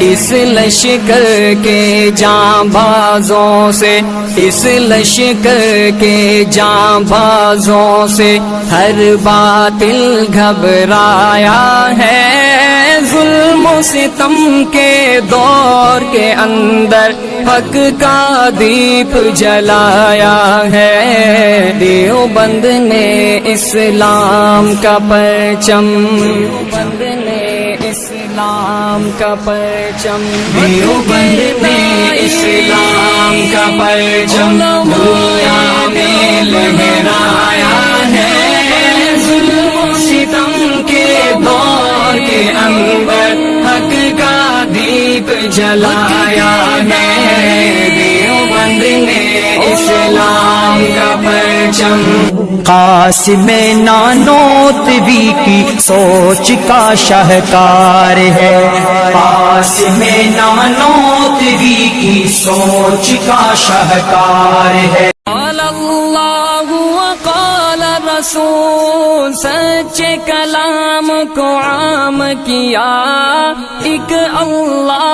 اس لشکر کے جاں بازوں سے، اس لشکر کے جاں بازوں سے ہر باطل گھبرایا ہے، ظلم و ستم کے دور کے اندر حق کا دیپ جلایا ہے، دیوبند نے اسلام کا پرچم، دیوبند نے اسلام کا پرچم، دیوبند نے اسلام کا پرچم دنیا میں لہرایا ہے، ظلم و ستم کے دور کے اندر حق کا دیپ جلایا ہے، دیوبند نے اسلام کا پرچم۔ قاسم نانوتوی کی سوچ کا شاہکار ہے، قاسم نانوتوی کی سوچ کا شاہکار ہے۔ قال اللہ وقال رسول، سچے کلام کو عام کیا ایک اللہ